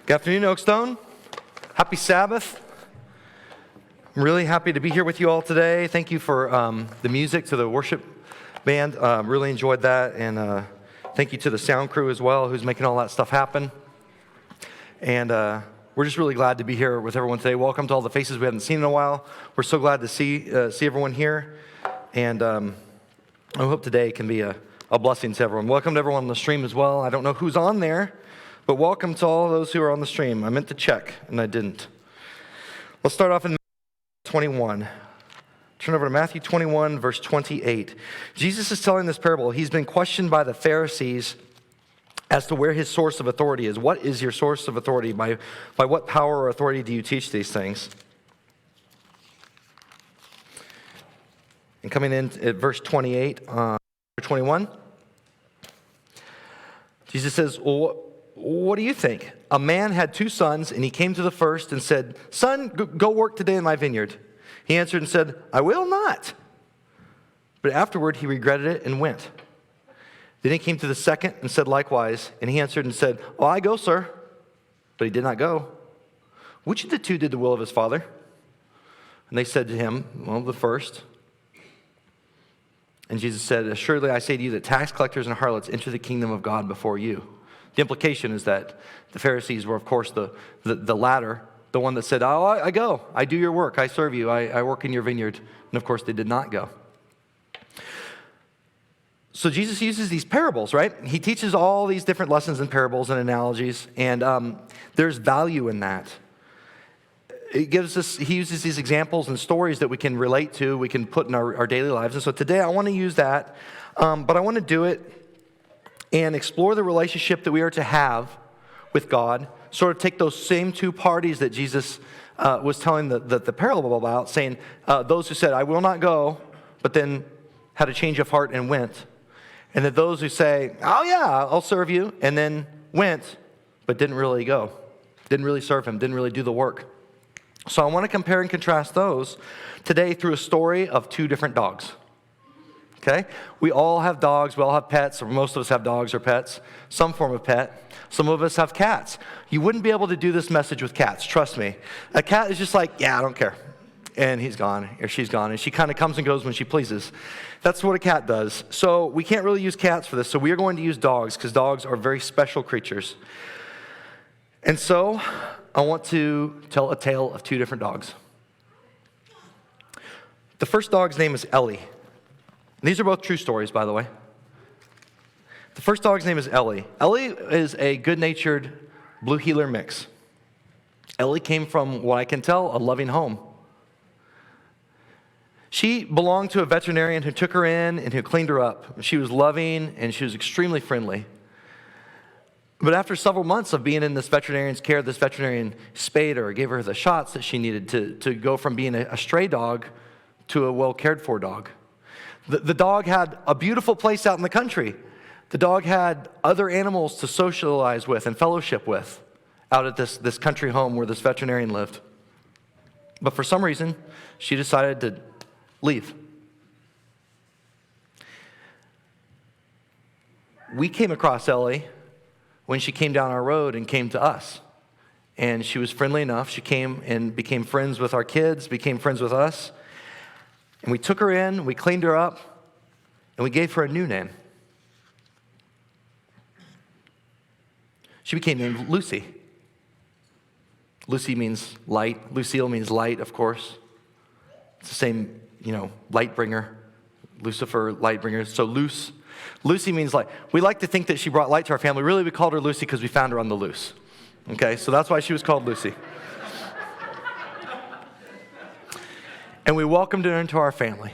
Good afternoon, Oakstone. Happy Sabbath. I'm really happy to be here with you all today. Thank you for the music to the worship band. Really enjoyed that. And thank you to the sound crew as well, who's making all that stuff happen. And we're just really glad to be here with everyone today. Welcome to all the faces we haven't seen in a while. We're so glad to see everyone here. And I hope today can be a blessing to everyone. Welcome to everyone on the stream as well. I don't know who's on there, but welcome to all those who are on the stream. I meant to check, and I didn't. Let's start off in Matthew 21. Turn over to Matthew 21, verse 28. Jesus is telling this parable. He's been questioned by the Pharisees as to where his source of authority is. What is your source of authority? By what power or authority do you teach these things? And coming in at verse 28, 21, Jesus says, well, what do you think? A man had two sons, and he came to the first and said, "Son, go work today in my vineyard." He answered and said, "I will not." But afterward he regretted it and went. Then he came to the second and said likewise, and he answered and said, "Oh, I go, sir." But he did not go. Which of the two did the will of his father? And they said to him, "Well, the first." And Jesus said, "Assuredly I say to you that tax collectors and harlots enter the kingdom of God before you." The implication is that the Pharisees were, of course, the latter, the one that said, "Oh, I go. I do your work. I serve you. I work in your vineyard." And, of course, they did not go. So Jesus uses these parables, right? He teaches all these different lessons in parables and analogies, and there's value in that. He uses these examples and stories that we can relate to, we can put in our daily lives. And so today I want to use that, but I want to do it and explore the relationship that we are to have with God, sort of take those same two parties that Jesus was telling the parable about, saying those who said, "I will not go," but then had a change of heart and went. And that those who say, "Oh yeah, I'll serve you," and then went, but didn't really go, didn't really serve him, didn't really do the work. So I want to compare and contrast those today through a story of two different dogs. Okay? We all have dogs, we all have pets, or most of us have dogs or pets, some form of pet. Some of us have cats. You wouldn't be able to do this message with cats, trust me. A cat is just like, "Yeah, I don't care." And he's gone, or she's gone, and she kind of comes and goes when she pleases. That's what a cat does. So we can't really use cats for this, so we are going to use dogs, because dogs are very special creatures. And so I want to tell a tale of two different dogs. The first dog's name is Ellie. These are both true stories, by the way. The first dog's name is Ellie. Ellie is a good-natured blue heeler mix. Ellie came from, what I can tell, a loving home. She belonged to a veterinarian who took her in and who cleaned her up. She was loving and she was extremely friendly. But after several months of being in this veterinarian's care, this veterinarian spayed her, gave her the shots that she needed to go from being a stray dog to a well-cared-for dog. The dog had a beautiful place out in the country. The dog had other animals to socialize with and fellowship with out at this country home where this veterinarian lived. But for some reason, she decided to leave. We came across Ellie when she came down our road and came to us. And she was friendly enough. She came and became friends with our kids, became friends with us. And we took her in, we cleaned her up, and we gave her a new name. She became named Lucy. Lucy means light. Lucille means light, of course. It's the same, light bringer. Lucifer, light bringer. So Lucy means light. We like to think that she brought light to our family. Really, we called her Lucy because we found her on the loose. Okay, so that's why she was called Lucy. And we welcomed her into our family.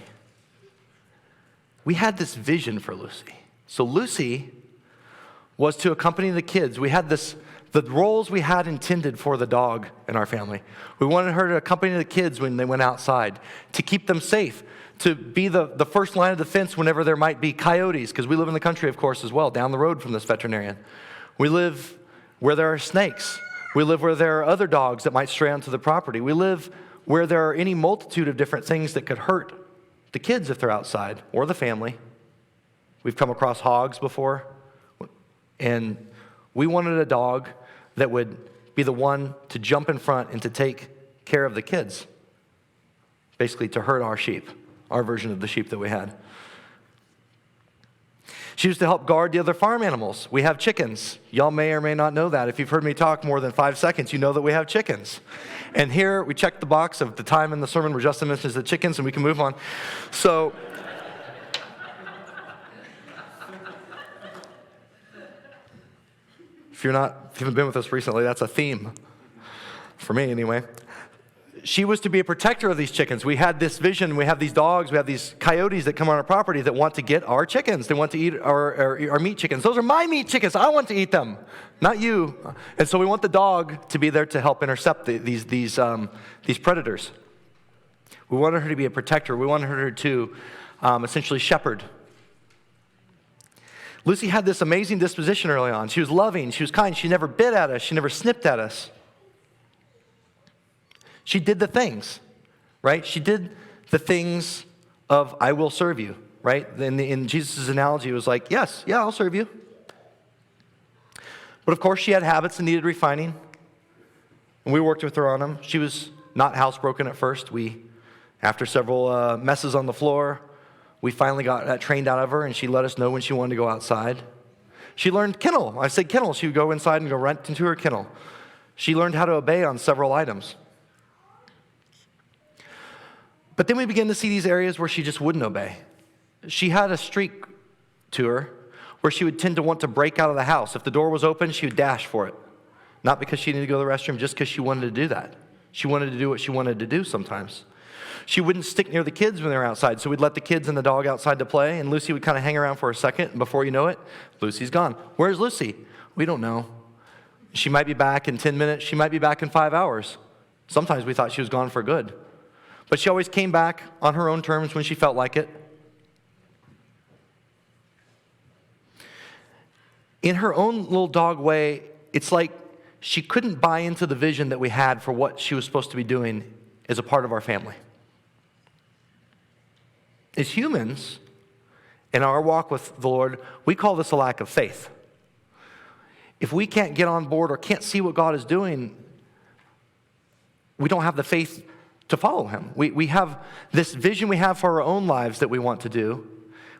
We had this vision for Lucy. So Lucy was to accompany the kids. We had the roles we had intended for the dog in our family. We wanted her to accompany the kids when they went outside, to keep them safe, to be the first line of defense whenever there might be coyotes, because we live in the country, of course, as well, down the road from this veterinarian. We live where there are snakes. We live where there are other dogs that might stray onto the property. We live where there are any multitude of different things that could hurt the kids if they're outside, or the family. We've come across hogs before, and we wanted a dog that would be the one to jump in front and to take care of the kids. Basically, to herd our sheep, our version of the sheep that we had. She used to help guard the other farm animals. We have chickens. Y'all may or may not know that. If you've heard me talk more than 5 seconds, you know that we have chickens. And here, we checked the box of the time in the sermon where Justin mentions the chickens, and we can move on. So, if you haven't been with us recently, that's a theme. For me, anyway. She was to be a protector of these chickens. We had this vision. We have these dogs. We have these coyotes that come on our property that want to get our chickens. They want to eat our meat chickens. Those are my meat chickens. I want to eat them, not you. And so we want the dog to be there to help intercept these predators. We wanted her to be a protector. We wanted her to essentially shepherd. Lucy had this amazing disposition early on. She was loving. She was kind. She never bit at us. She never snipped at us. She did the things, right? She did the things of, I will serve you, right? In Jesus' analogy, it was like, yes, yeah, I'll serve you. But of course, she had habits that needed refining, and we worked with her on them. She was not housebroken at first. After several messes on the floor, we finally got that trained out of her, and she let us know when she wanted to go outside. She learned kennel. I said kennel. She would go inside and go right into her kennel. She learned how to obey on several items. But then we began to see these areas where she just wouldn't obey. She had a streak to her where she would tend to want to break out of the house. If the door was open, she would dash for it. Not because she needed to go to the restroom, just because she wanted to do that. She wanted to do what she wanted to do sometimes. She wouldn't stick near the kids when they were outside, so we'd let the kids and the dog outside to play, and Lucy would kind of hang around for a second, and before you know it, Lucy's gone. Where's Lucy? We don't know. She might be back in 10 minutes. She might be back in 5 hours. Sometimes we thought she was gone for good. But she always came back on her own terms when she felt like it. In her own little dog way, it's like she couldn't buy into the vision that we had for what she was supposed to be doing as a part of our family. As humans, in our walk with the Lord, we call this a lack of faith. If we can't get on board or can't see what God is doing, we don't have the faith to follow him. We have this vision we have for our own lives that we want to do.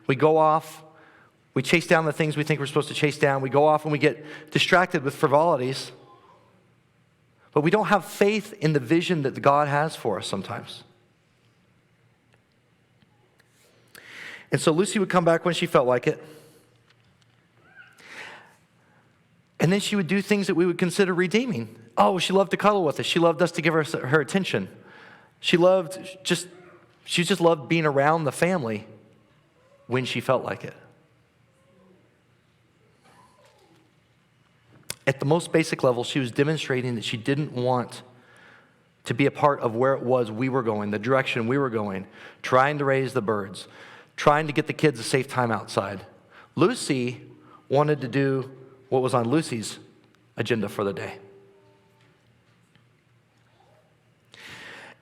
We go off, we chase down the things we think we're supposed to chase down. We go off and we get distracted with frivolities. But we don't have faith in the vision that God has for us sometimes. And so Lucy would come back when she felt like it. And then she would do things that we would consider redeeming. Oh, she loved to cuddle with us. She loved us to give her attention. She just loved being around the family when she felt like it. At the most basic level, she was demonstrating that she didn't want to be a part of where it was we were going, the direction we were going, trying to raise the birds, trying to get the kids a safe time outside. Lucy wanted to do what was on Lucy's agenda for the day.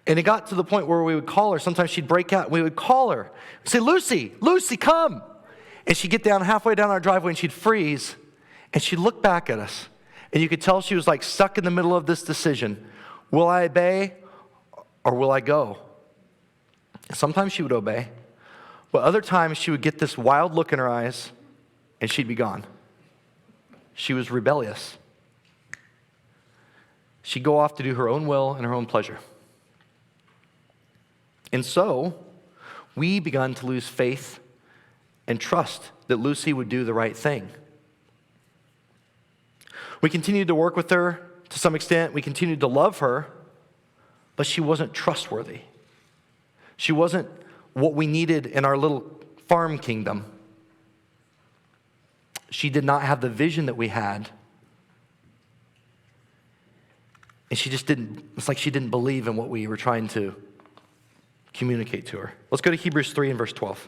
And it got to the point where we would call her. Sometimes she'd break out. We would call her. We'd say, Lucy, come. And she'd get down halfway down our driveway and she'd freeze. And she'd look back at us. And you could tell she was like stuck in the middle of this decision. Will I obey or will I go? Sometimes she would obey. But other times she would get this wild look in her eyes and she'd be gone. She was rebellious. She'd go off to do her own will and her own pleasure. And so, we began to lose faith and trust that Lucy would do the right thing. We continued to work with her to some extent. We continued to love her, but she wasn't trustworthy. She wasn't what we needed in our little farm kingdom. She did not have the vision that we had. And it's like she didn't believe in what we were trying to communicate to her. Let's go to Hebrews 3 and verse 12.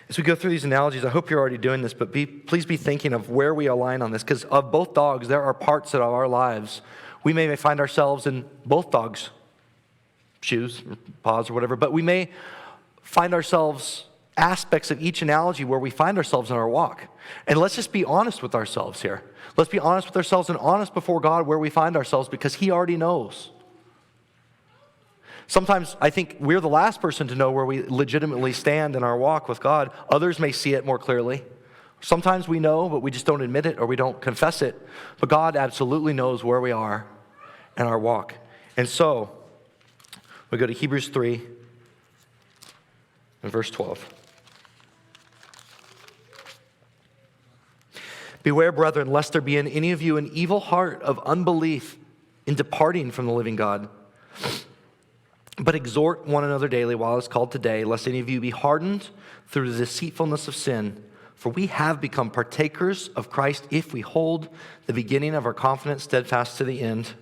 As we go through these analogies, I hope you're already doing this, but please be thinking of where we align on this, because of both dogs, there are parts of our lives. We may find ourselves in both dogs' shoes, or paws, or whatever, but we may find ourselves aspects of each analogy where we find ourselves in our walk. And let's just be honest with ourselves here. Let's be honest with ourselves and honest before God where we find ourselves, because He already knows. Sometimes I think we're the last person to know where we legitimately stand in our walk with God. Others may see it more clearly. Sometimes we know, but we just don't admit it or we don't confess it. But God absolutely knows where we are in our walk. And so, we go to Hebrews 3 and verse 12. Beware, brethren, lest there be in any of you an evil heart of unbelief in departing from the living God. But exhort one another daily while it's called today, lest any of you be hardened through the deceitfulness of sin. For we have become partakers of Christ if we hold the beginning of our confidence steadfast to the end.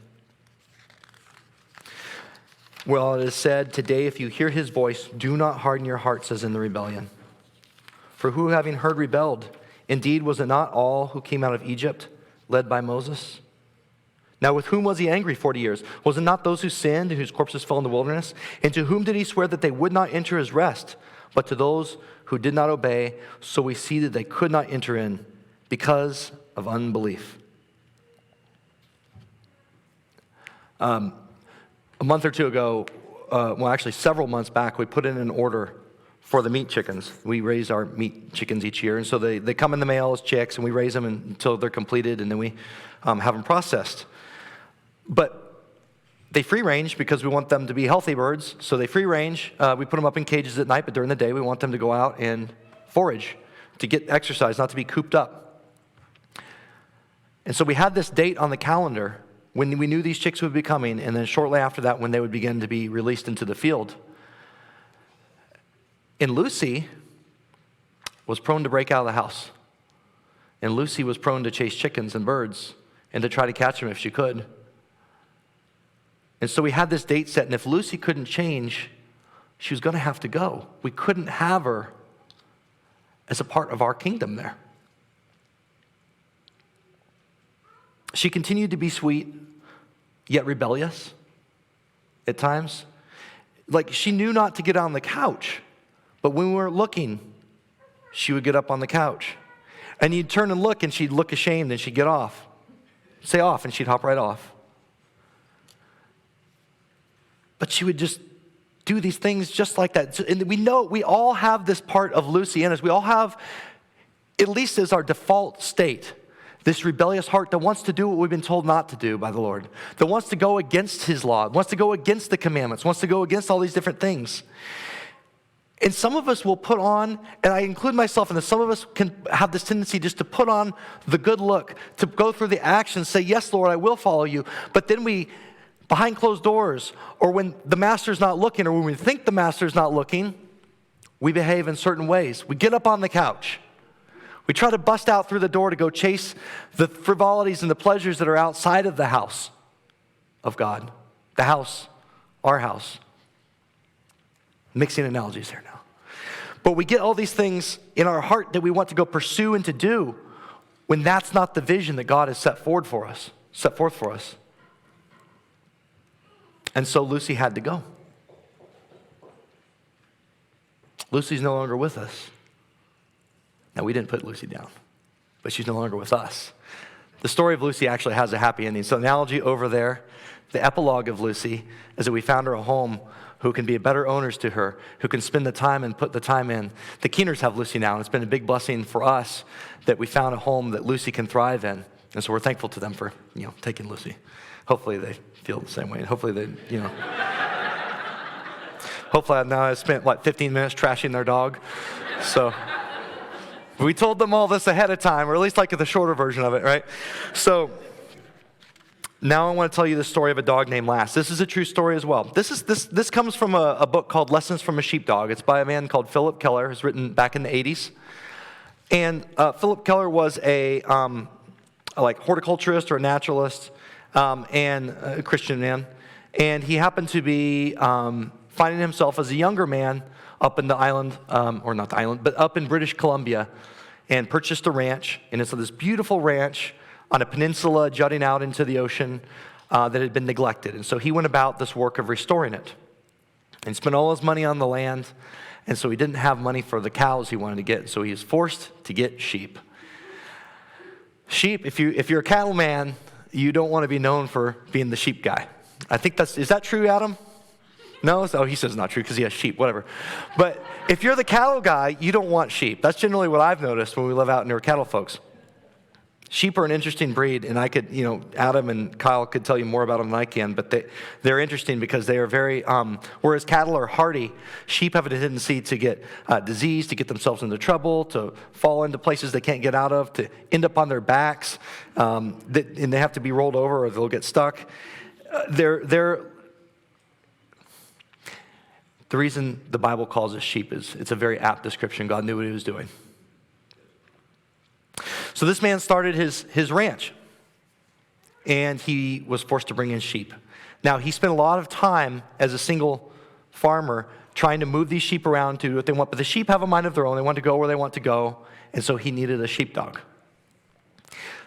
Well, it is said, today if you hear His voice, do not harden your hearts as in the rebellion. For who having heard rebelled? Indeed, was it not all who came out of Egypt, led by Moses? Now with whom was He angry 40 years? Was it not those who sinned and whose corpses fell in the wilderness? And to whom did He swear that they would not enter His rest? But to those who did not obey, so we see that they could not enter in because of unbelief. A month or two ago, actually several months back, we put in an order for the meat chickens. We raise our meat chickens each year, and so they come in the mail as chicks, and we raise them until they're completed, and then we have them processed. But they free range because we want them to be healthy birds, so they free range. We put them up in cages at night, but during the day we want them to go out and forage, to get exercise, not to be cooped up. And so we had this date on the calendar when we knew these chicks would be coming, and then shortly after that when they would begin to be released into the field. And Lucy was prone to break out of the house. And Lucy was prone to chase chickens and birds and to try to catch them if she could. And so we had this date set, and if Lucy couldn't change, she was going to have to go. We couldn't have her as a part of our kingdom there. She continued to be sweet, yet rebellious at times. Like, she knew not to get on the couch, but when we weren't looking, she would get up on the couch. And you'd turn and look, and she'd look ashamed, and she'd get off. Say off, and she'd hop right off. But she would just do these things just like that. And we know, we all have this part of Lucy in us. We all have, at least as our default state, this rebellious heart that wants to do what we've been told not to do by the Lord, that wants to go against His law, wants to go against the commandments, wants to go against all these different things. And some of us will put on, and I include myself in this, some of us can have this tendency just to put on the good look, to go through the actions, say, yes, Lord, I will follow you. But then we, behind closed doors, or when the master's not looking, or when we think the master's not looking, we behave in certain ways. We get up on the couch. We try to bust out through the door to go chase the frivolities and the pleasures that are outside of the house of God. The house, our house. Mixing analogies here now. But we get all these things in our heart that we want to go pursue and to do when that's not the vision that God has set forth for us. And so Lucy had to go. Lucy's no longer with us. Now, we didn't put Lucy down, but she's no longer with us. The story of Lucy actually has a happy ending. So the analogy over there, the epilogue of Lucy, is that we found her a home who can be better owners to her, who can spend the time and put the time in. The Keeners have Lucy now, and it's been a big blessing for us that we found a home that Lucy can thrive in. And so we're thankful to them for, taking Lucy. Hopefully they feel the same way. And hopefully they, hopefully now I spent 15 minutes trashing their dog. So we told them all this ahead of time, or at least the shorter version of it, right? So now I want to tell you the story of a dog named Lass. This is a true story as well. This comes from a book called Lessons from a Sheepdog. It's by a man called Philip Keller. It was written back in the 80s. And Philip Keller was a horticulturist or a naturalist and a Christian man. And he happened to be finding himself as a younger man up in the island, or not the island, but up in British Columbia, and purchased a ranch. And it's this beautiful ranch on a peninsula jutting out into the ocean that had been neglected. And so he went about this work of restoring it and spent all his money on the land. And so he didn't have money for the cows he wanted to get, so he was forced to get sheep. Sheep, if you're a cattleman, you don't want to be known for being the sheep guy. I think is that true, Adam? No? Oh, he says it's not true because he has sheep, whatever. But if you're the cattle guy, you don't want sheep. That's generally what I've noticed when we live out near cattle folks. Sheep are an interesting breed, and I could, Adam and Kyle could tell you more about them than I can, but they're interesting because they are very, whereas cattle are hardy, sheep have a tendency to get disease, to get themselves into trouble, to fall into places they can't get out of, to end up on their backs, and they have to be rolled over or they'll get stuck. The reason the Bible calls us sheep is it's a very apt description. God knew what he was doing. So this man started his ranch, and he was forced to bring in sheep. Now, he spent a lot of time as a single farmer trying to move these sheep around to do what they want, but the sheep have a mind of their own. They want to go where they want to go, and so he needed a sheepdog.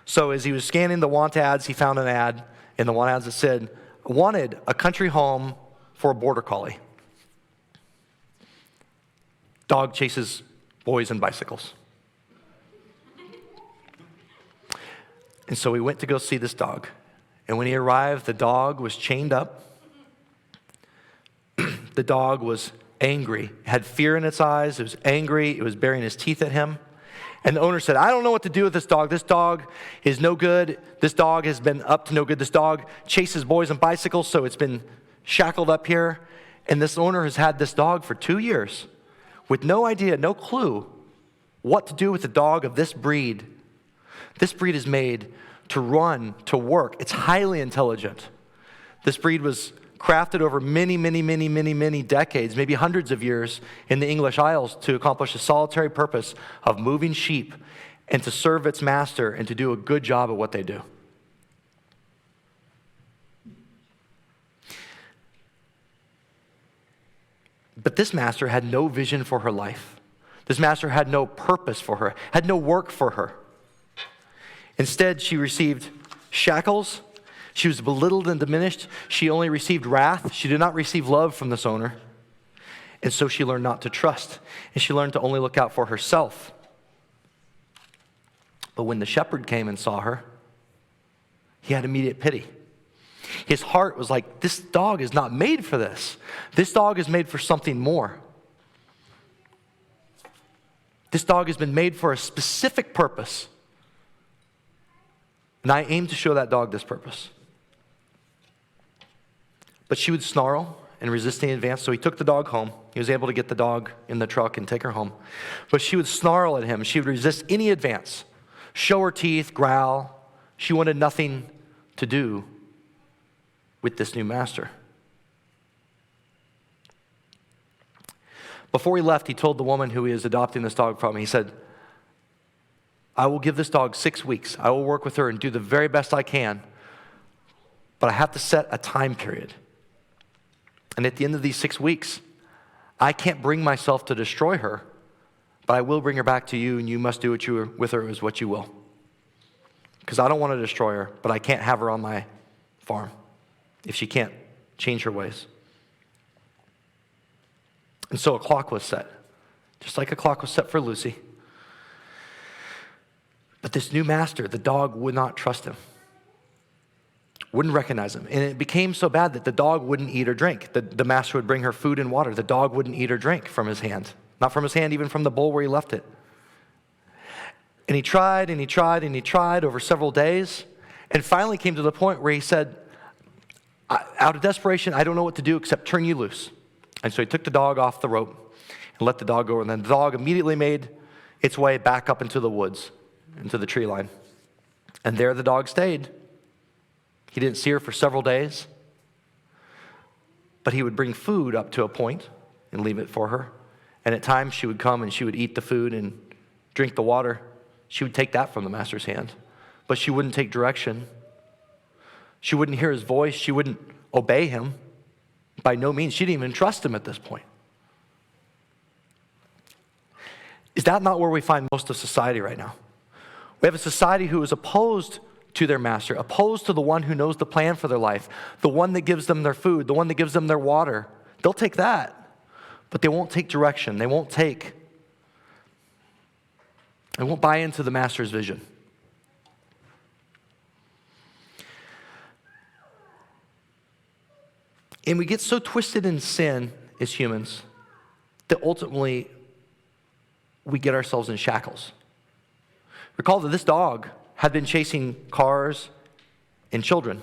So as he was scanning the want ads, he found an ad in the want ads that said, wanted a country home for a border collie. Dog chases boys and bicycles. And so we went to go see this dog. And when he arrived, the dog was chained up. The dog was angry, had fear in its eyes. It was angry. It was baring its teeth at him. And the owner said, I don't know what to do with this dog. This dog is no good. This dog has been up to no good. This dog chases boys and bicycles, so it's been shackled up here. And this owner has had this dog for 2 years with no idea, no clue what to do with a dog of this breed. This breed is made to run, to work. It's highly intelligent. This breed was crafted over many decades, maybe hundreds of years in the English Isles to accomplish a solitary purpose of moving sheep and to serve its master and to do a good job at what they do. But this master had no vision for her life. This master had no purpose for her, had no work for her. Instead, she received shackles. She was belittled and diminished. She only received wrath. She did not receive love from this owner. And so she learned not to trust. And she learned to only look out for herself. But when the shepherd came and saw her, he had immediate pity. His heart was like, this dog is not made for this. This dog is made for something more. This dog has been made for a specific purpose. And I aim to show that dog this purpose. But she would snarl and resist any advance, so he took the dog home. He was able to get the dog in the truck and take her home. But she would snarl at him. She would resist any advance, show her teeth, growl. She wanted nothing to do with this new master. Before he left, he told the woman who he was adopting this dog from, he said, I will give this dog 6 weeks. I will work with her and do the very best I can, but I have to set a time period. And at the end of these 6 weeks, I can't bring myself to destroy her, but I will bring her back to you, and you must do with her as what you will. Because I don't want to destroy her, but I can't have her on my farm if she can't change her ways. And so a clock was set, just like a clock was set for Lucy. But this new master, the dog would not trust him, wouldn't recognize him. And it became so bad that the dog wouldn't eat or drink. The master would bring her food and water. The dog wouldn't eat or drink from his hand. Not from his hand, even from the bowl where he left it. And he tried and he tried and he tried over several days, and finally came to the point where he said, out of desperation, I don't know what to do except turn you loose. And so he took the dog off the rope and let the dog go. And then the dog immediately made its way back up into the woods, into the tree line. And there the dog stayed. He didn't see her for several days. But he would bring food up to a point and leave it for her. And at times she would come and she would eat the food and drink the water. She would take that from the master's hand. But she wouldn't take direction. She wouldn't hear his voice. She wouldn't obey him. By no means. She didn't even trust him at this point. Is that not where we find most of society right now? We have a society who is opposed to their master, opposed to the one who knows the plan for their life, the one that gives them their food, the one that gives them their water. They'll take that. but they won't take direction. They won't buy into the master's vision. And we get so twisted in sin as humans that ultimately we get ourselves in shackles. Recall that this dog had been chasing cars and children.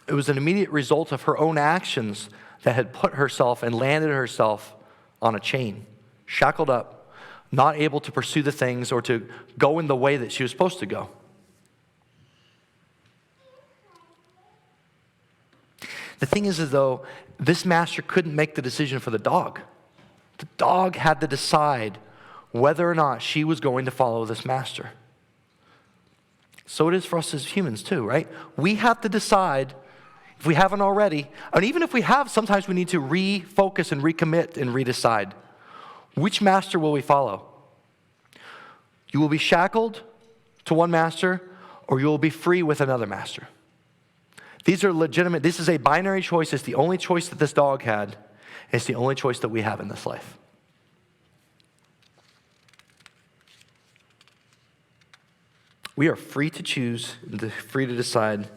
It was an immediate result of her own actions that had put herself and landed herself on a chain, shackled up, not able to pursue the things or to go in the way that she was supposed to go. The thing is, though, this master couldn't make the decision for the dog. The dog had to decide whether or not she was going to follow this master. So it is for us as humans too, right? We have to decide, if we haven't already, and even if we have, sometimes we need to refocus and recommit and redecide. Which master will we follow? You will be shackled to one master, or you will be free with another master. These are legitimate. This is a binary choice. It's the only choice that this dog had. It's the only choice that we have in this life. We are free to choose, free to decide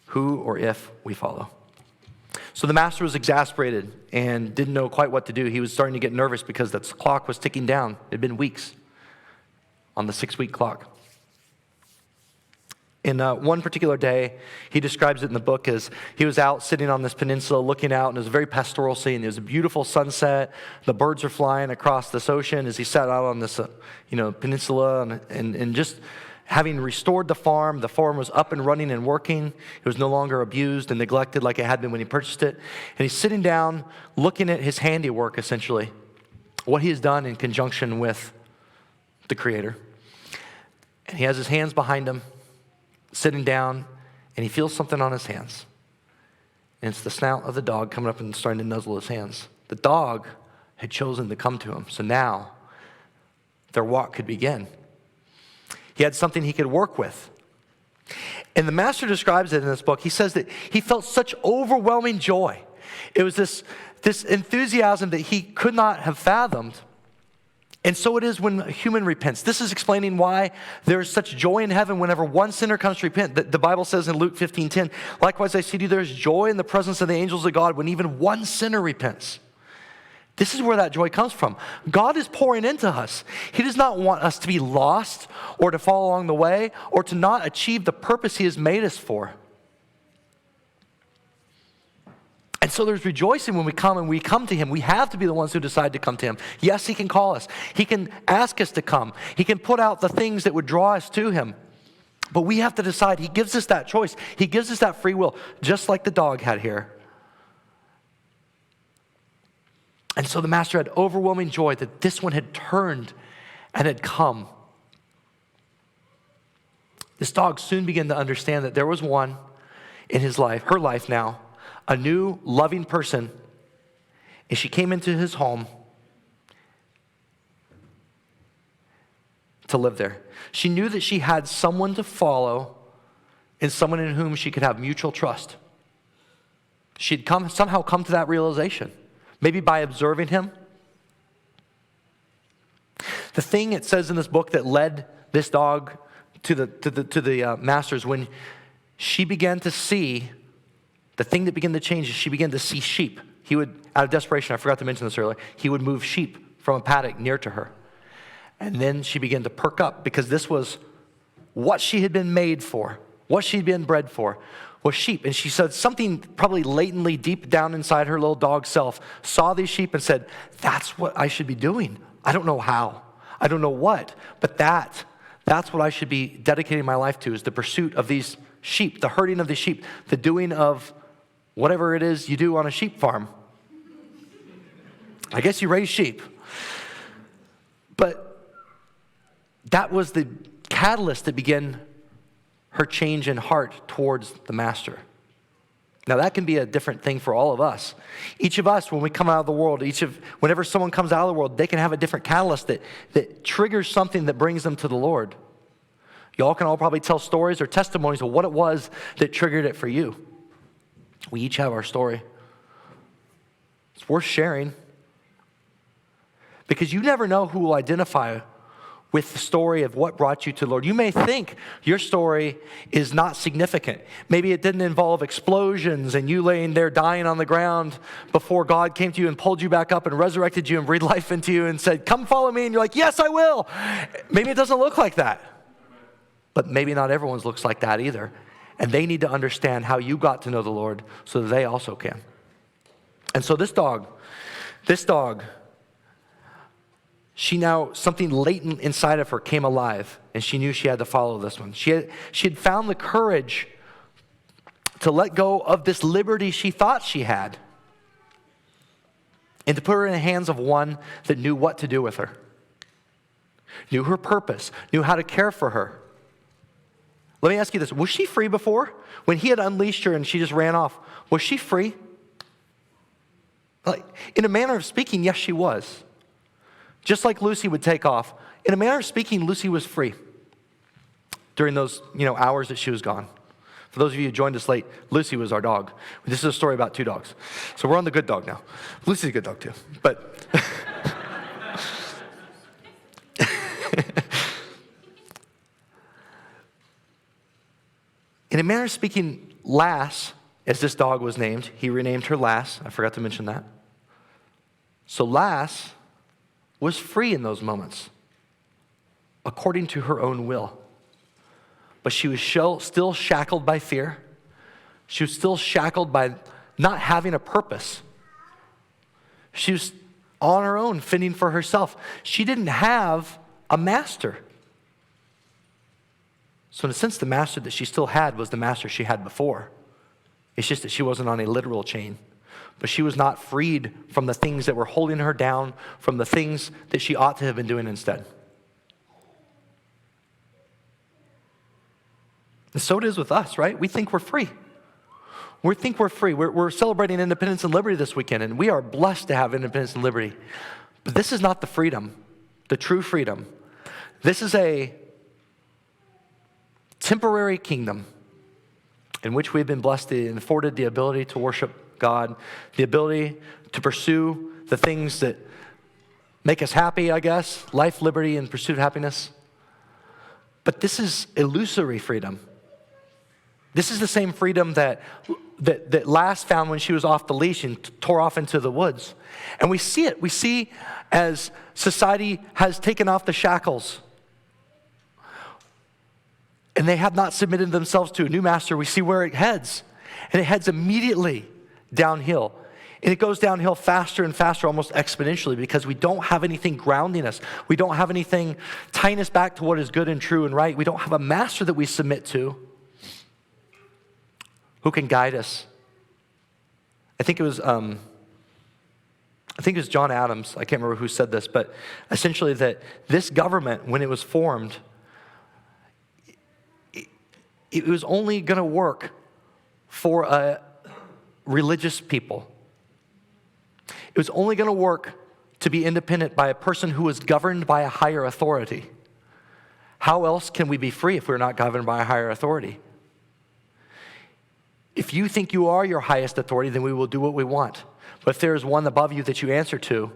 who or if we follow. So the master was exasperated and didn't know quite what to do. He was starting to get nervous because the clock was ticking down. It had been weeks on the 6-week clock. In one particular day, he describes it in the book as he was out sitting on this peninsula looking out, and it was a very pastoral scene. It was a beautiful sunset. The birds are flying across this ocean as he sat out on this peninsula and just having restored the farm was up and running and working. It was no longer abused and neglected like it had been when he purchased it. And he's sitting down looking at his handiwork, essentially, what he has done in conjunction with the Creator. And he has his hands behind him, sitting down, and he feels something on his hands. And it's the snout of the dog coming up and starting to nuzzle his hands. The dog had chosen to come to him, so now their walk could begin. He had something he could work with. And the master describes it in this book. He says that he felt such overwhelming joy. It was this enthusiasm that he could not have fathomed. And so it is when a human repents. This is explaining why there is such joy in heaven whenever one sinner comes to repent. The Bible says in Luke 15:10, likewise I say to you, there is joy in the presence of the angels of God when even one sinner repents. This is where that joy comes from. God is pouring into us. He does not want us to be lost or to fall along the way or to not achieve the purpose He has made us for. And so there's rejoicing when we come to Him. We have to be the ones who decide to come to Him. Yes, He can call us. He can ask us to come. He can put out the things that would draw us to Him. But we have to decide. He gives us that choice. He gives us that free will, just like the dog had here. And so the master had overwhelming joy that this one had turned and had come. This dog soon began to understand that there was one in his life, her life now, a new loving person, and she came into his home to live there. She knew that she had someone to follow and someone in whom she could have mutual trust. She'd somehow come to that realization, maybe by observing him. The thing it says in this book that led this dog to the masters, when she began to see, the thing that began to change is she began to see sheep. He would, out of desperation, I forgot to mention this earlier, he would move sheep from a paddock near to her. And then she began to perk up because this was what she had been made for, what she'd been bred for, was sheep. And she said something probably latently deep down inside her little dog self, saw these sheep and said, that's what I should be doing. I don't know how, I don't know what, but that's what I should be dedicating my life to, is the pursuit of these sheep, the herding of these sheep, the doing of whatever it is you do on a sheep farm. I guess you raise sheep. But that was the catalyst that began her change in heart towards the master. Now that can be a different thing for all of us. Each of us, when we come out of the world, whenever someone comes out of the world, they can have a different catalyst that triggers something that brings them to the Lord. Y'all can all probably tell stories or testimonies of what it was that triggered it for you. We each have our story. It's worth sharing. Because you never know who will identify with the story of what brought you to the Lord. You may think your story is not significant. Maybe it didn't involve explosions and you laying there dying on the ground before God came to you and pulled you back up and resurrected you and breathed life into you and said, come follow me. And you're like, yes, I will. Maybe it doesn't look like that. But maybe not everyone's looks like that either. And they need to understand how you got to know the Lord so that they also can. And so this dog, she now, something latent inside of her came alive, and she knew she had to follow this one. She had found the courage to let go of this liberty she thought she had and to put her in the hands of one that knew what to do with her, knew her purpose, knew how to care for her. Let me ask you this. Was she free before? When he had unleashed her and she just ran off, was she free? Like, in a manner of speaking, yes, she was. Just like Lucy would take off. In a manner of speaking, Lucy was free during those hours that she was gone. For those of you who joined us late, Lucy was our dog. This is a story about two dogs. So we're on the good dog now. Lucy's a good dog too. But in a manner of speaking, Lass, as this dog was named, he renamed her Lass. I forgot to mention that. So Lass was free in those moments, according to her own will. But she was still shackled by fear. She was still shackled by not having a purpose. She was on her own, fending for herself. She didn't have a master. So in a sense, the master that she still had was the master she had before. It's just that she wasn't on a literal chain. But she was not freed from the things that were holding her down, from the things that she ought to have been doing instead. And so it is with us, right? We think we're free. We think we're free. We're celebrating independence and liberty this weekend, and we are blessed to have independence and liberty. But this is not the freedom, the true freedom. This is a temporary kingdom in which we've been blessed and afforded the ability to worship God, the ability to pursue the things that make us happy, I guess, life, liberty, and pursuit of happiness. But this is illusory freedom. This is the same freedom that Lass found when she was off the leash and tore off into the woods. And we see it. We see as society has taken off the shackles and they have not submitted themselves to a new master, we see where it heads. And it heads immediately downhill. And it goes downhill faster and faster, almost exponentially, because we don't have anything grounding us. We don't have anything tying us back to what is good and true and right. We don't have a master that we submit to who can guide us. I think it was John Adams. I can't remember who said this, but essentially that this government, when it was formed, it was only going to work for a religious people. It was only going to work to be independent by a person who was governed by a higher authority. How else can we be free if we're not governed by a higher authority? If you think you are your highest authority, then we will do what we want. But if there is one above you that you answer to,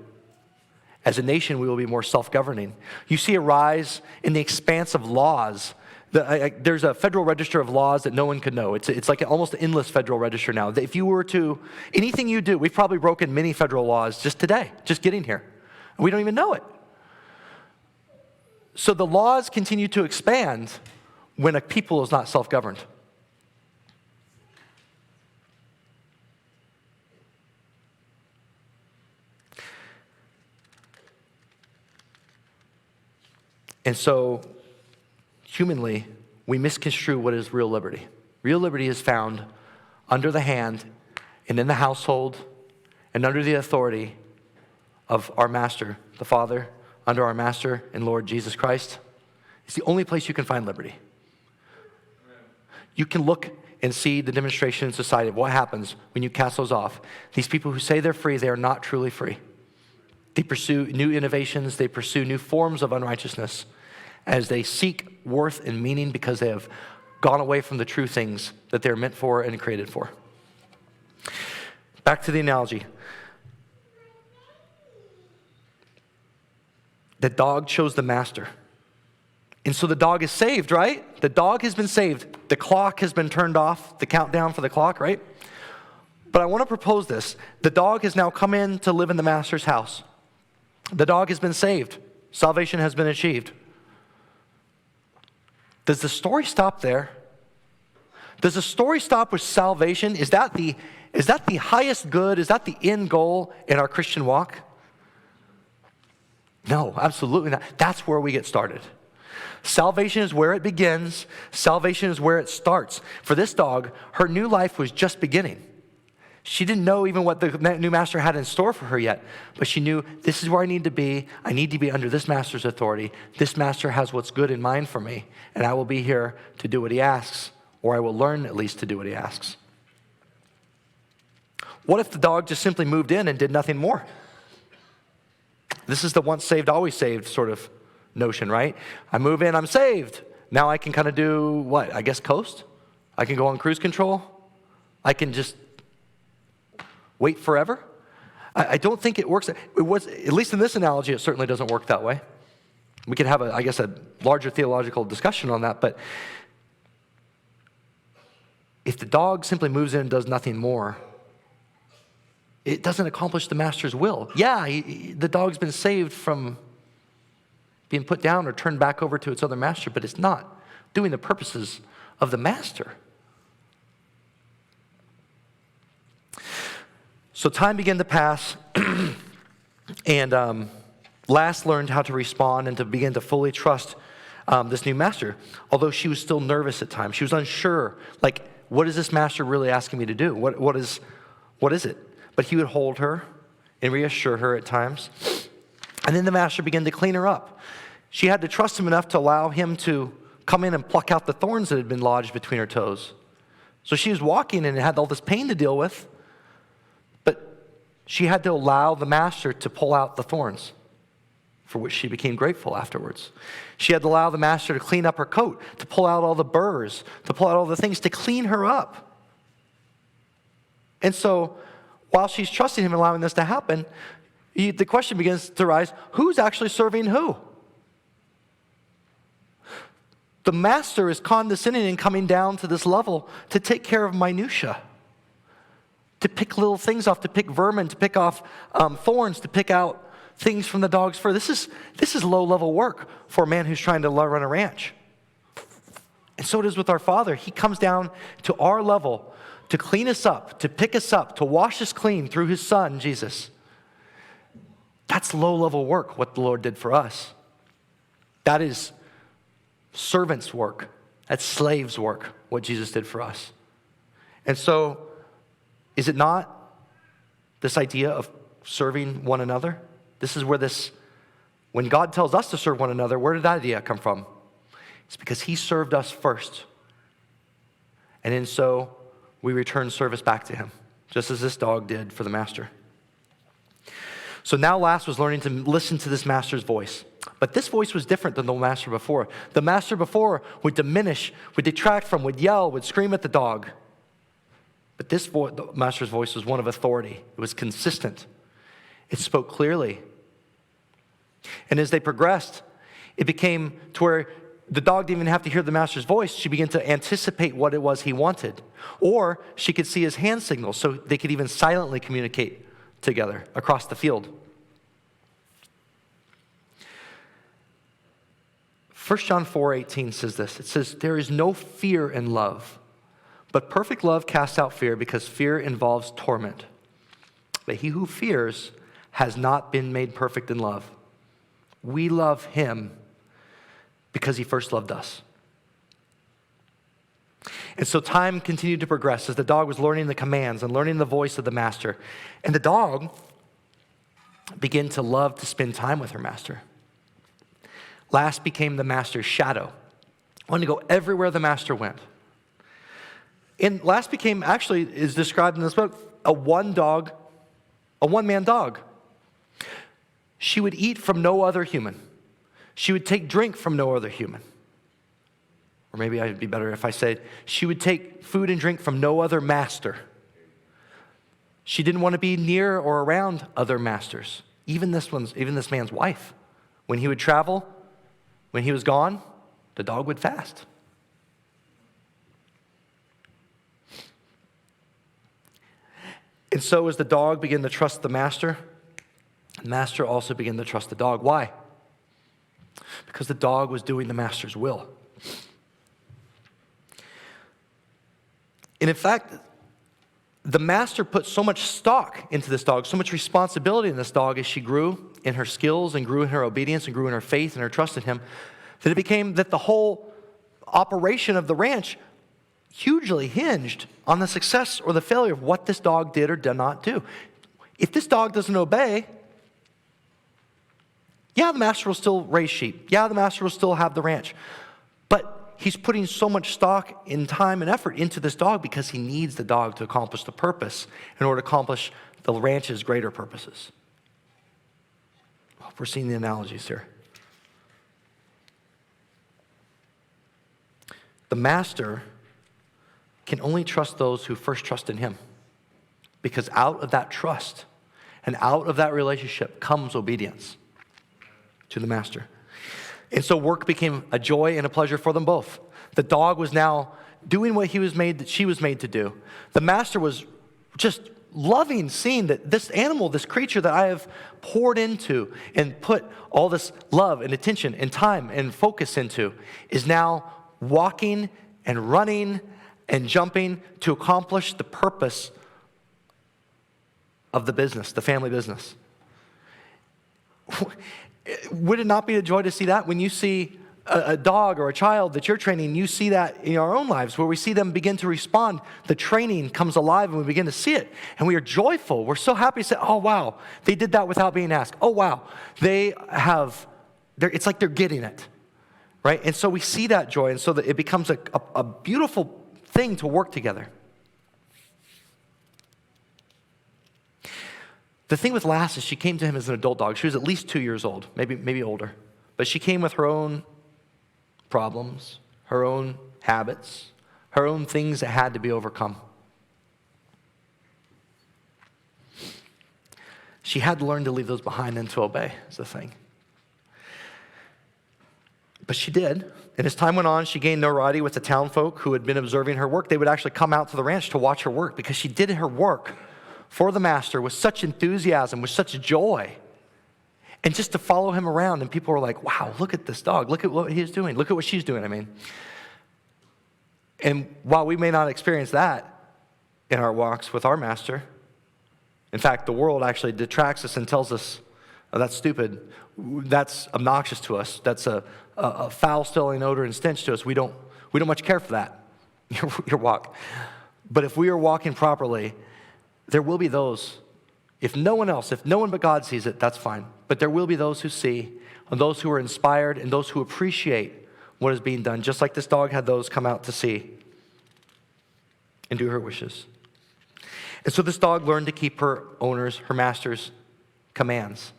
as a nation, we will be more self-governing. You see a rise in the expanse of laws. There's a federal register of laws that no one could know. It's like almost an endless federal register now. If you were to, anything you do, we've probably broken many federal laws just today, just getting here. We don't even know it. So the laws continue to expand when a people is not self-governed. And so, humanly, we misconstrue what is real liberty. Real liberty is found under the hand and in the household and under the authority of our Master, the Father, under our Master and Lord Jesus Christ. It's the only place you can find liberty. You can look and see the demonstration in society of what happens when you cast those off. These people who say they're free, they are not truly free. They pursue new innovations. They pursue new forms of unrighteousness as they seek worth and meaning because they have gone away from the true things that they're meant for and created for. Back to the analogy. The dog chose the master. And so the dog is saved, right? The dog has been saved. The clock has been turned off, the countdown for the clock, right? But I want to propose this. The dog has now come in to live in the master's house. The dog has been saved. Salvation has been achieved. Does the story stop there? Does the story stop with salvation? Is that the highest good? Is that the end goal in our Christian walk? No, absolutely not. That's where we get started. Salvation is where it begins. Salvation is where it starts. For this dog, her new life was just beginning. She didn't know even what the new master had in store for her yet, but she knew this is where I need to be. I need to be under this master's authority. This master has what's good in mind for me, and I will be here to do what he asks, or I will learn at least to do what he asks. What if the dog just simply moved in and did nothing more? This is the once saved, always saved sort of notion, right? I move in, I'm saved. Now I can kind of do what? I guess coast? I can go on cruise control? I can just wait forever? I don't think it works. It was, at least in this analogy, it certainly doesn't work that way. We could have, a larger theological discussion on that, but if the dog simply moves in and does nothing more, it doesn't accomplish the master's will. Yeah, the dog's been saved from being put down or turned back over to its other master, but it's not doing the purposes of the master. So time began to pass, and Lass learned how to respond and to begin to fully trust this new master, although she was still nervous at times. She was unsure, like, what is this master really asking me to do? What is it? But he would hold her and reassure her at times. And then the master began to clean her up. She had to trust him enough to allow him to come in and pluck out the thorns that had been lodged between her toes. So she was walking and had all this pain to deal with, but she had to allow the master to pull out the thorns, for which she became grateful afterwards. She had to allow the master to clean up her coat, to pull out all the burrs, to pull out all the things, to clean her up. And so while she's trusting him and allowing this to happen, the question begins to rise, who's actually serving who? The master is condescending and coming down to this level to take care of minutia, to pick little things off, to pick vermin, to pick off thorns, to pick out things from the dog's fur. This is low-level work for a man who's trying to run a ranch. And so it is with our Father. He comes down to our level to clean us up, to pick us up, to wash us clean through his Son, Jesus. That's low-level work, what the Lord did for us. That is servant's work. That's slave's work, what Jesus did for us. And so, is it not this idea of serving one another? This is where when God tells us to serve one another, where did that idea come from? It's because he served us first. And in so, we return service back to him, just as this dog did for the master. So now Lass was learning to listen to this master's voice. But this voice was different than the master before. The master before would diminish, would detract from, would yell, would scream at the dog. But the master's voice was one of authority. It was consistent. It spoke clearly. And as they progressed, it became to where the dog didn't even have to hear the master's voice. She began to anticipate what it was he wanted. Or she could see his hand signals, so they could even silently communicate together across the field. 1 John 4:18 says this. It says, there is no fear in love, but perfect love casts out fear, because fear involves torment. But he who fears has not been made perfect in love. We love him because he first loved us. And so time continued to progress as the dog was learning the commands and learning the voice of the master. And the dog began to love to spend time with her master. Lass became the master's shadow. Wanted to go everywhere the master went. And Lass became, actually is described in this book, a one-man dog. She would eat from no other human. She would take drink from no other human. Or maybe I'd be better if I said, she would take food and drink from no other master. She didn't want to be near or around other masters. Even this man's wife When he would travel, when he was gone, the dog would fast. And so as the dog began to trust the master also began to trust the dog. Why? Because the dog was doing the master's will. And in fact, the master put so much stock into this dog, so much responsibility in this dog as she grew in her skills and grew in her obedience and grew in her faith and her trust in him, that it became that the whole operation of the ranch hugely hinged on the success or the failure of what this dog did or did not do. If this dog doesn't obey, yeah, the master will still raise sheep. Yeah, the master will still have the ranch. But he's putting so much stock in time and effort into this dog because he needs the dog to accomplish the purpose in order to accomplish the ranch's greater purposes. We're seeing the analogies here. The master can only trust those who first trust in him, because out of that trust and out of that relationship comes obedience to the master. And so work became a joy and a pleasure for them both. The dog was now doing what she was made to do. The master was just loving seeing that this animal, this creature that I have poured into and put all this love and attention and time and focus into, is now walking and running and jumping to accomplish the purpose of the business, the family business. Would it not be a joy to see that? When you see a dog or a child that you're training, you see that in our own lives where we see them begin to respond. The training comes alive and we begin to see it. And we are joyful. We're so happy to say, oh, wow, they did that without being asked. Oh, wow, it's like they're getting it, right? And so we see that joy. And so that it becomes a beautiful thing to work together. The thing with Lass is she came to him as an adult dog. She was at least 2 years old, maybe older. But she came with her own problems, her own habits, her own things that had to be overcome. She had to learn to leave those behind and to obey, is the thing. But she did. And as time went on, she gained notoriety with the town folk who had been observing her work. They would actually come out to the ranch to watch her work because she did her work for the master with such enthusiasm, with such joy. And just to follow him around, and people were like, wow, look at this dog. Look at what he's doing. Look at what she's doing, And while we may not experience that in our walks with our master, in fact, the world actually detracts us and tells us, oh, that's stupid. That's obnoxious to us. That's a foul-smelling odor and stench to us. We don't much care for that, your walk. But if we are walking properly, there will be those, if no one but God sees it, that's fine. But there will be those who see, and those who are inspired, and those who appreciate what is being done, just like this dog had those come out to see and do her wishes. And so this dog learned to keep her owner's, her master's commands.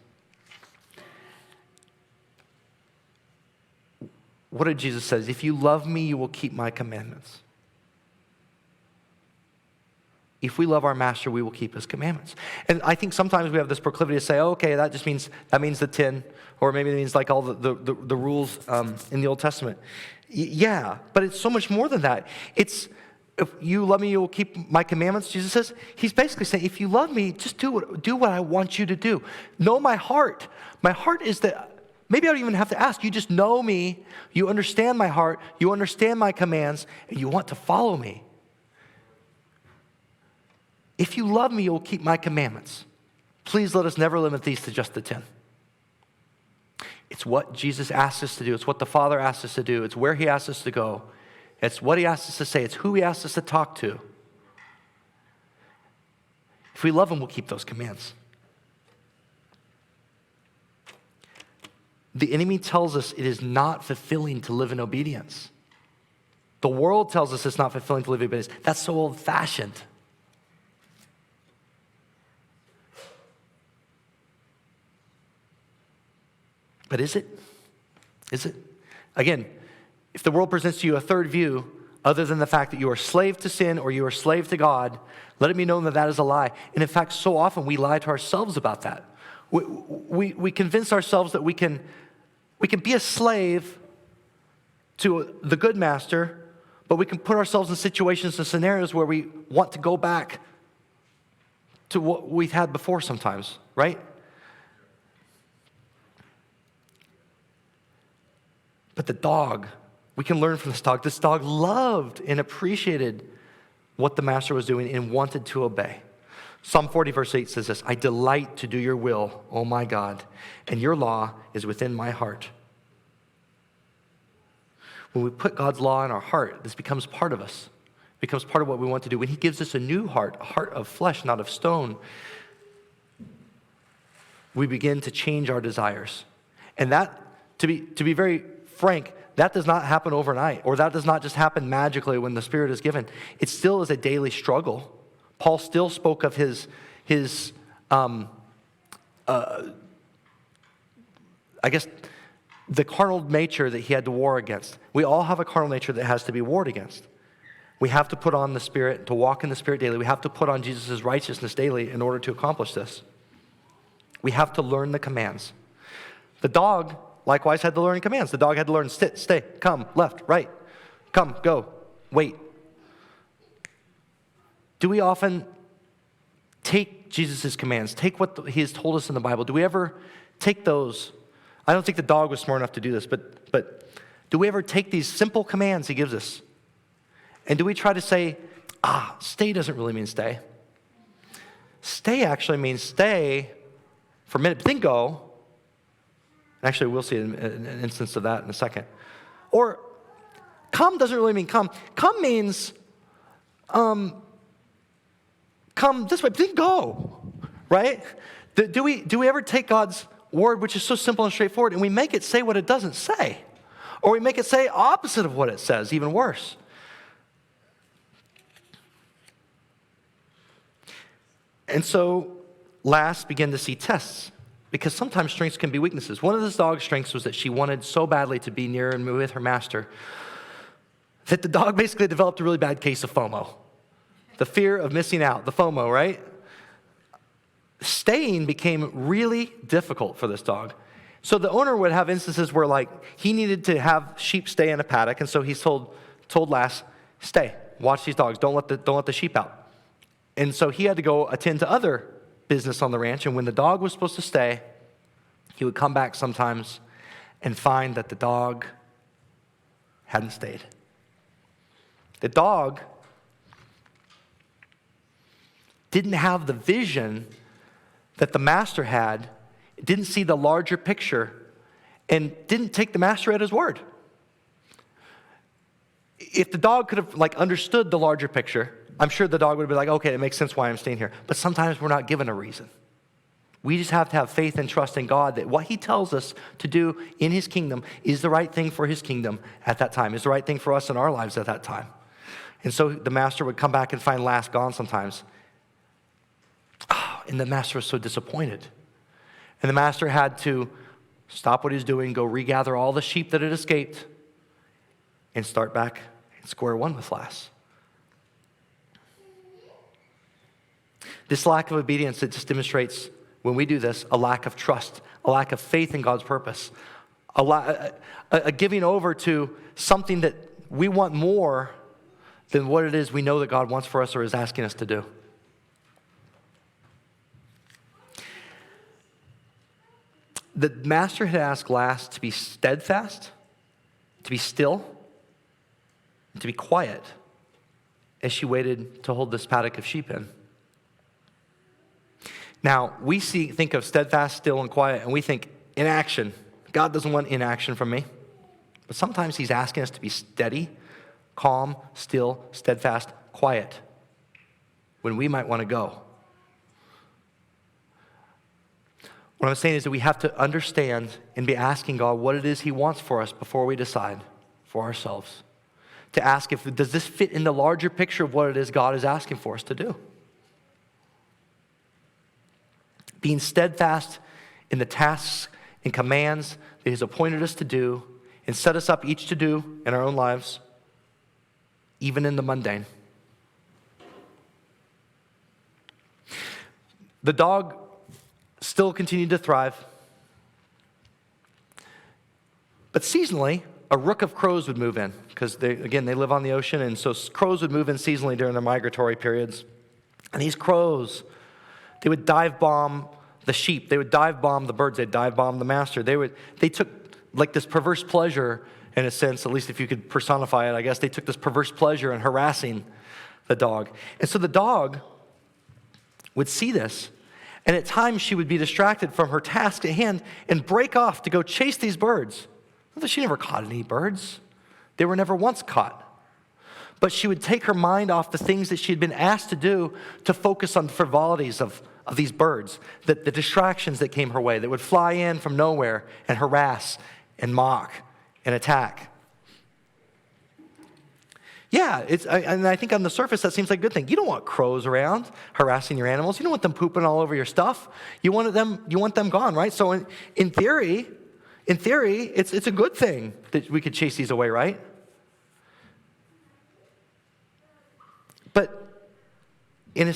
What did Jesus say? If you love me, you will keep my commandments. If we love our master, we will keep his commandments. And I think sometimes we have this proclivity to say, oh, okay, that means the 10, or maybe it means like all the rules in the Old Testament. Yeah, but it's so much more than that. It's, if you love me, you will keep my commandments, Jesus says. He's basically saying, if you love me, just do what I want you to do. Know my heart. My heart is that, maybe I don't even have to ask. You just know me. You understand my heart. You understand my commands, and you want to follow me. If you love me, you will keep my commandments. Please let us never limit these to just the 10. It's what Jesus asked us to do. It's what the Father asked us to do. It's where he asked us to go. It's what he asked us to say. It's who he asked us to talk to. If we love him, we'll keep those commands. The enemy tells us it is not fulfilling to live in obedience. The world tells us it's not fulfilling to live in obedience. That's so old-fashioned. But is it? Is it? Again, if the world presents to you a third view, other than the fact that you are slave to sin or you are slave to God, let it be known that that is a lie. And in fact, so often we lie to ourselves about that. We convince ourselves that we can We can be a slave to the good master, but we can put ourselves in situations and scenarios where we want to go back to what we've had before sometimes, right? But the dog, we can learn from this dog. This dog loved and appreciated what the master was doing and wanted to obey. Psalm 40 verse 8 says this, I delight to do your will, O my God, and your law is within my heart. When we put God's law in our heart, this becomes part of us. It becomes part of what we want to do. When he gives us a new heart, a heart of flesh, not of stone, we begin to change our desires. And that, to be very frank, that does not happen overnight, or that does not just happen magically when the Spirit is given. It still is a daily struggle. Paul still spoke of his the carnal nature that he had to war against. We all have a carnal nature that has to be warred against. We have to put on the Spirit, to walk in the Spirit daily. We have to put on Jesus' righteousness daily in order to accomplish this. We have to learn the commands. The dog, likewise, had to learn commands. The dog had to learn sit, stay, come, left, right, come, go, wait. Do we often take Jesus' commands, take what he has told us in the Bible? Do we ever take those? I don't think the dog was smart enough to do this, but do we ever take these simple commands he gives us? And do we try to say, stay doesn't really mean stay. Stay actually means stay for a minute, but then go. Actually, we'll see an instance of that in a second. Or come doesn't really mean come. Come means come this way, but then go, right? Do we ever take God's word, which is so simple and straightforward, and we make it say what it doesn't say? Or we make it say opposite of what it says, even worse. And so, last, begin to see tests. Because sometimes strengths can be weaknesses. One of this dog's strengths was that she wanted so badly to be near and with her master that the dog basically developed a really bad case of FOMO. The fear of missing out, the FOMO, right? Staying became really difficult for this dog. So the owner would have instances where like he needed to have sheep stay in a paddock, and so he's told Lass, stay, watch these dogs, don't let the sheep out. And so he had to go attend to other business on the ranch, and when the dog was supposed to stay, he would come back sometimes and find that the dog hadn't stayed. The dog didn't have the vision that the master had, didn't see the larger picture, and didn't take the master at his word. If the dog could have understood the larger picture, I'm sure the dog would be like, okay, it makes sense why I'm staying here. But sometimes we're not given a reason. We just have to have faith and trust in God that what he tells us to do in his kingdom is the right thing for his kingdom at that time, is the right thing for us in our lives at that time. And so the master would come back and find Lass gone sometimes. And the master was so disappointed. And the master had to stop what he's doing, go regather all the sheep that had escaped, and start back at square one with Lass. This lack of obedience, it just demonstrates, when we do this, a lack of trust, a lack of faith in God's purpose, a giving over to something that we want more than what it is we know that God wants for us or is asking us to do. The master had asked Lass to be steadfast, to be still, and to be quiet as she waited to hold this paddock of sheep in. Now, we think of steadfast, still, and quiet, and we think inaction. God doesn't want inaction from me. But sometimes he's asking us to be steady, calm, still, steadfast, quiet, when we might want to go. What I'm saying is that we have to understand and be asking God what it is he wants for us before we decide for ourselves. To ask does this fit in the larger picture of what it is God is asking for us to do? Being steadfast in the tasks and commands that he's appointed us to do and set us up each to do in our own lives, even in the mundane. The dog still continued to thrive. But seasonally, a rook of crows would move in because, they live on the ocean, and so crows would move in seasonally during their migratory periods. And these crows, they would dive bomb the sheep. They would dive bomb the birds. They'd dive bomb the master. They took like this perverse pleasure, in a sense, at least if you could personify it, I guess. They took this perverse pleasure in harassing the dog. And so the dog would see this, and at times she would be distracted from her task at hand and break off to go chase these birds. Not that she never caught any birds. They were never once caught. But she would take her mind off the things that she had been asked to do to focus on the frivolities of these birds, the distractions that came her way, that would fly in from nowhere and harass and mock and attack. Yeah, and I think on the surface that seems like a good thing. You don't want crows around harassing your animals. You don't want them pooping all over your stuff. You want them gone, right? So in theory, it's a good thing that we could chase these away, right? But in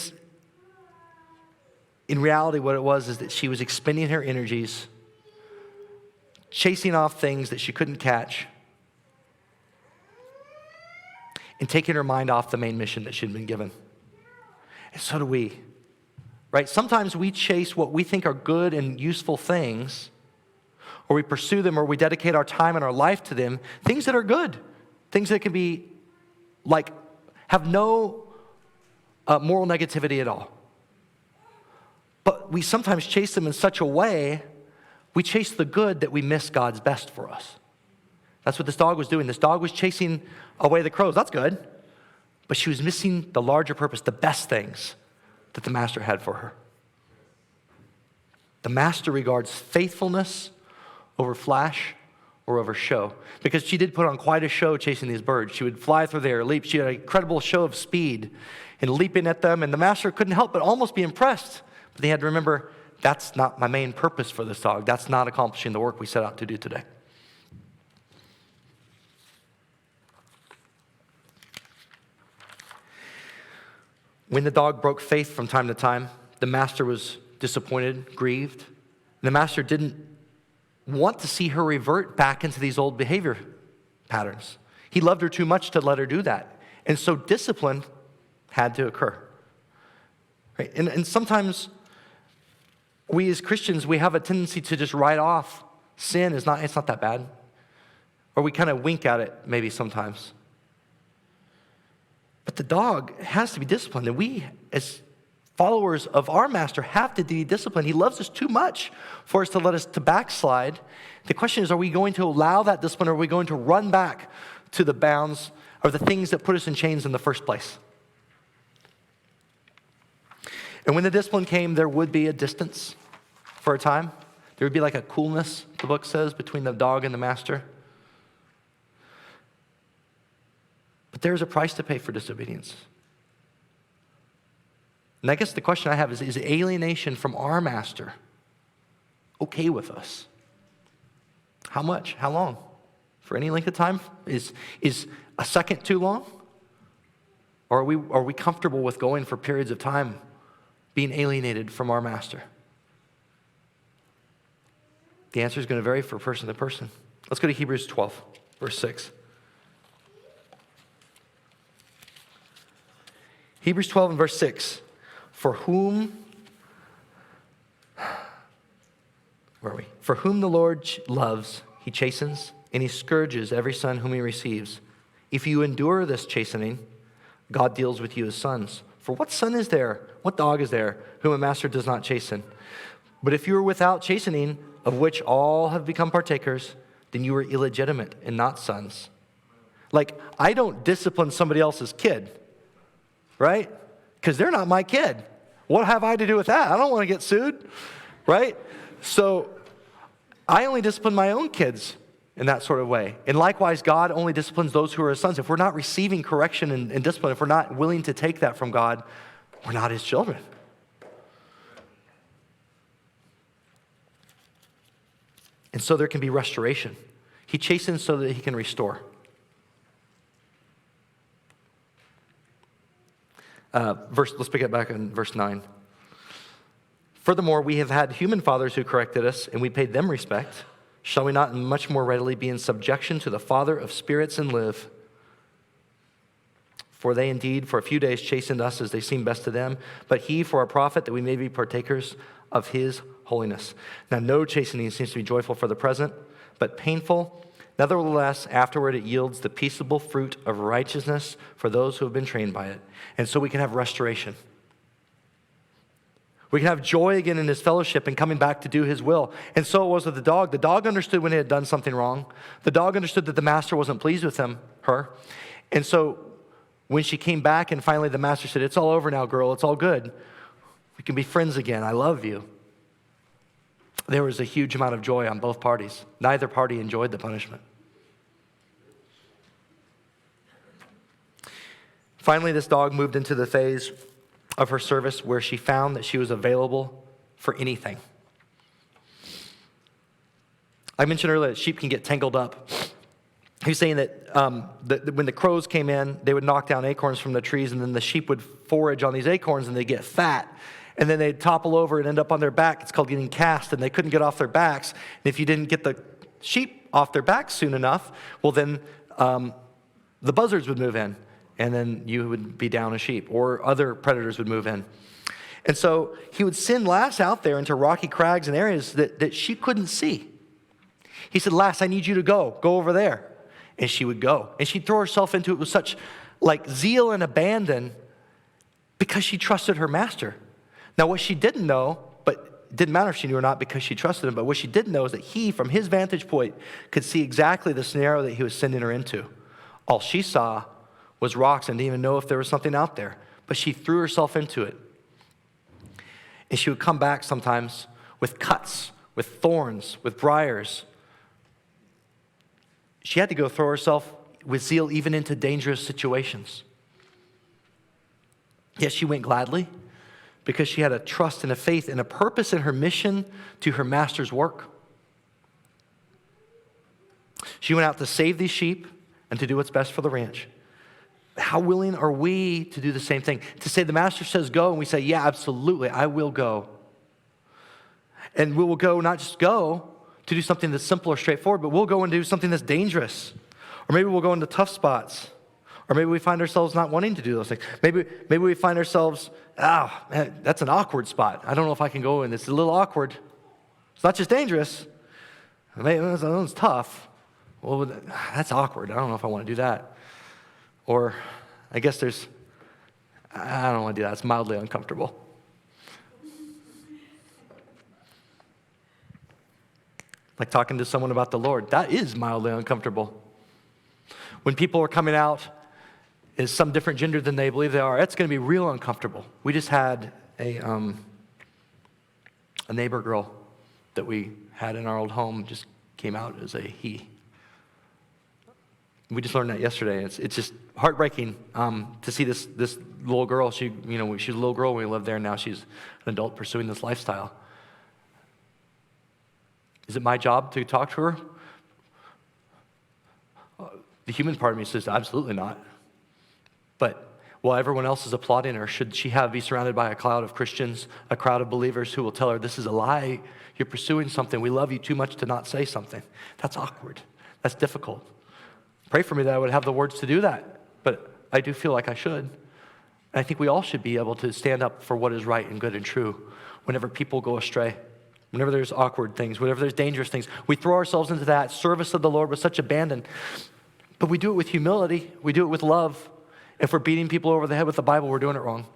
reality, what it was is that she was expending her energies, chasing off things that she couldn't catch, and taking her mind off the main mission that she'd been given. And so do we, right? Sometimes we chase what we think are good and useful things, or we pursue them, or we dedicate our time and our life to them, things that are good, things that can be like, have no moral negativity at all. But we sometimes chase them in such a way, we chase the good that we miss God's best for us. That's what this dog was doing. This dog was chasing away the crows. That's good. But she was missing the larger purpose, the best things that the master had for her. The master regards faithfulness over flash or over show. Because she did put on quite a show chasing these birds. She would fly through the air, leap. She had an incredible show of speed and leaping at them. And the master couldn't help but almost be impressed. But they had to remember, that's not my main purpose for this dog. That's not accomplishing the work we set out to do today. When the dog broke faith from time to time, the master was disappointed, grieved. And the master didn't want to see her revert back into these old behavior patterns. He loved her too much to let her do that. And so discipline had to occur. Right? And sometimes we as Christians, we have a tendency to just write off sin. It's not that bad. Or we kind of wink at it maybe sometimes. But the dog has to be disciplined. And we, as followers of our master, have to be disciplined. He loves us too much for us to let us to backslide. The question is, are we going to allow that discipline, or are we going to run back to the bounds or the things that put us in chains in the first place? And when the discipline came, there would be a distance for a time. There would be like a coolness, the book says, between the dog and the master. But there's a price to pay for disobedience. And I guess the question I have is alienation from our master okay with us? How much? How long? For any length of time? Is a second too long? Or are we comfortable with going for periods of time being alienated from our master? The answer is going to vary from person to person. Let's go to Hebrews 12, verse 6. Hebrews 12 and verse 6. For whom the Lord loves, he chastens, and he scourges every son whom he receives. If you endure this chastening, God deals with you as sons. For what son is there, what dog is there, whom a master does not chasten? But if you are without chastening, of which all have become partakers, then you are illegitimate and not sons. Like, I don't discipline somebody else's kid, right? Because they're not my kid. What have I to do with that? I don't want to get sued, right? So I only discipline my own kids in that sort of way. And likewise, God only disciplines those who are his sons. If we're not receiving correction and discipline, if we're not willing to take that from God, we're not his children. And so there can be restoration. He chastens so that he can restore. Let's pick it back in verse 9. Furthermore, we have had human fathers who corrected us, and we paid them respect. shall we not much more readily be in subjection to the Father of spirits and live? For they indeed for a few days chastened us as they seemed best to them, but he for our profit, that we may be partakers of his holiness. Now no chastening seems to be joyful for the present, but painful. Nevertheless, afterward it yields the peaceable fruit of righteousness for those who have been trained by it. And so we can have restoration. We can have joy again in his fellowship and coming back to do his will. And so it was with the dog. The dog understood when it had done something wrong. The dog understood that the master wasn't pleased with her. And so when she came back and finally the master said, "It's all over now, girl. It's all good. We can be friends again. I love you." There was a huge amount of joy on both parties. Neither party enjoyed the punishment. Finally, this dog moved into the phase of her service where she found that she was available for anything. I mentioned earlier that sheep can get tangled up. He's saying that when the crows came in, they would knock down acorns from the trees, and then the sheep would forage on these acorns, and they'd get fat. And then they'd topple over and end up on their back. It's called getting cast, and they couldn't get off their backs. And if you didn't get the sheep off their backs soon enough, well, then the buzzards would move in, and then you would be down a sheep, or other predators would move in. And so he would send Lass out there into rocky crags and areas that she couldn't see. He said, "Lass, I need you to go over there." And she would go. And she'd throw herself into it with such zeal and abandon because she trusted her master. Now, what she didn't know, but it didn't matter if she knew or not because she trusted him, but what she didn't know is that he, from his vantage point, could see exactly the scenario that he was sending her into. All she saw was rocks and didn't even know if there was something out there. But she threw herself into it. And she would come back sometimes with cuts, with thorns, with briars. She had to go throw herself with zeal even into dangerous situations. Yet she went gladly because she had a trust and a faith and a purpose in her mission to her master's work. She went out to save these sheep and to do what's best for the ranch. How willing are we to do the same thing? To say the master says go, and we say, "Yeah, absolutely, I will go." And we will go, not just go to do something that's simple or straightforward, but we'll go and do something that's dangerous. Or maybe we'll go into tough spots. Or maybe we find ourselves not wanting to do those things. Maybe we find ourselves, man, that's an awkward spot. I don't know if I can go in. It's a little awkward. It's not just dangerous. Maybe it's tough. Well, that's awkward. I don't know if I want to do that. Or I guess I don't want to do that. It's mildly uncomfortable. Like talking to someone about the Lord. That is mildly uncomfortable. When people are coming out as some different gender than they believe they are, it's going to be real uncomfortable. We just had a neighbor girl that we had in our old home just came out as a he. We just learned that yesterday. It's just heartbreaking to see this little girl. She was a little girl when we lived there. Now she's an adult pursuing this lifestyle. Is it my job to talk to her? The human part of me says, absolutely not. But while everyone else is applauding her, should she be surrounded by a cloud of Christians, a crowd of believers who will tell her, "This is a lie. You're pursuing something. We love you too much to not say something." That's awkward. That's difficult. Pray for me that I would have the words to do that. But I do feel like I should. And I think we all should be able to stand up for what is right and good and true whenever people go astray. Whenever there's awkward things, whenever there's dangerous things, we throw ourselves into that service of the Lord with such abandon. But we do it with humility. We do it with love. If we're beating people over the head with the Bible, we're doing it wrong.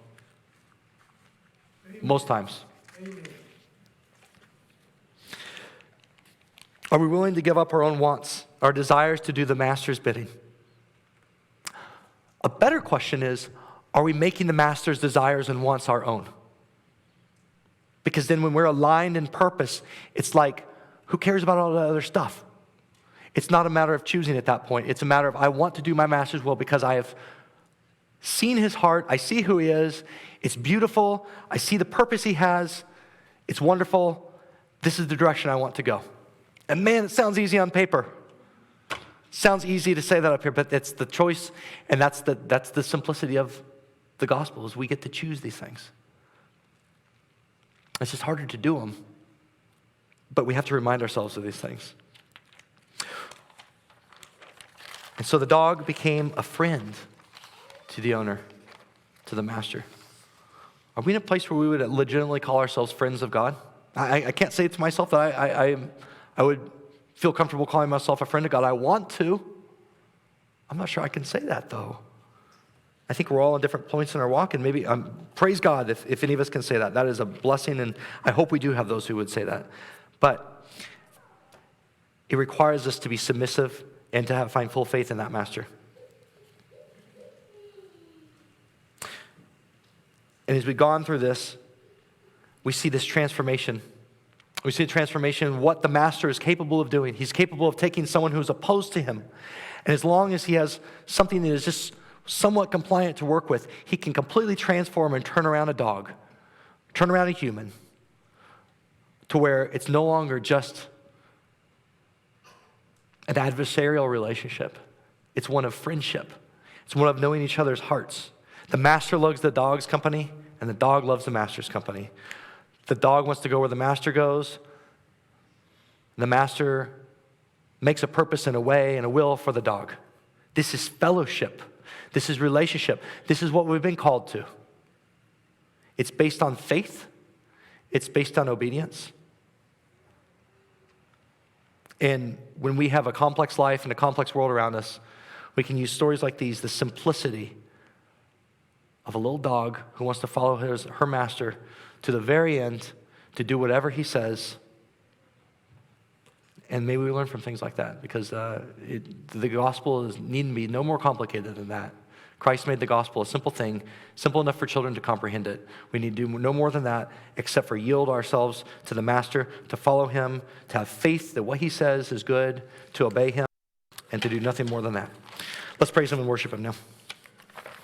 Amen. Most times. Amen. Are we willing to give up our own wants, our desires to do the master's bidding? A better question is, are we making the master's desires and wants our own? Because then when we're aligned in purpose, it's like, who cares about all the other stuff? It's not a matter of choosing at that point. It's a matter of, I want to do my master's will because I have seen his heart. I see who he is. It's beautiful. I see the purpose he has. It's wonderful. This is the direction I want to go. And man, it sounds easy on paper. Sounds easy to say that up here, but it's the choice, and that's the simplicity of the gospel, is we get to choose these things. It's just harder to do them, but we have to remind ourselves of these things. And so the dog became a friend to the owner, to the master. Are we in a place where we would legitimately call ourselves friends of God? I can't say to myself that I would feel comfortable calling myself a friend of God. I want to. I'm not sure I can say that, though. I think we're all at different points in our walk, and maybe, praise God if any of us can say that. That is a blessing, and I hope we do have those who would say that. But it requires us to be submissive and to find full faith in that master. And as we've gone through this, we see this transformation. We see a transformation in what the master is capable of doing. He's capable of taking someone who's opposed to him. And as long as he has something that is just somewhat compliant to work with, he can completely transform and turn around a dog, turn around a human, to where it's no longer just an adversarial relationship. It's one of friendship. It's one of knowing each other's hearts. The master loves the dog's company, and the dog loves the master's company. The dog wants to go where the master goes. The master makes a purpose and a way and a will for the dog. This is fellowship. This is relationship. This is what we've been called to. It's based on faith. It's based on obedience. And when we have a complex life and a complex world around us, we can use stories like these, the simplicity of a little dog who wants to follow her master to the very end, to do whatever he says. And maybe we learn from things like that, because the gospel needs to be no more complicated than that. Christ made the gospel a simple thing, simple enough for children to comprehend it. We need to do no more than that except for yield ourselves to the master, to follow him, to have faith that what he says is good, to obey him, and to do nothing more than that. Let's praise him and worship him now.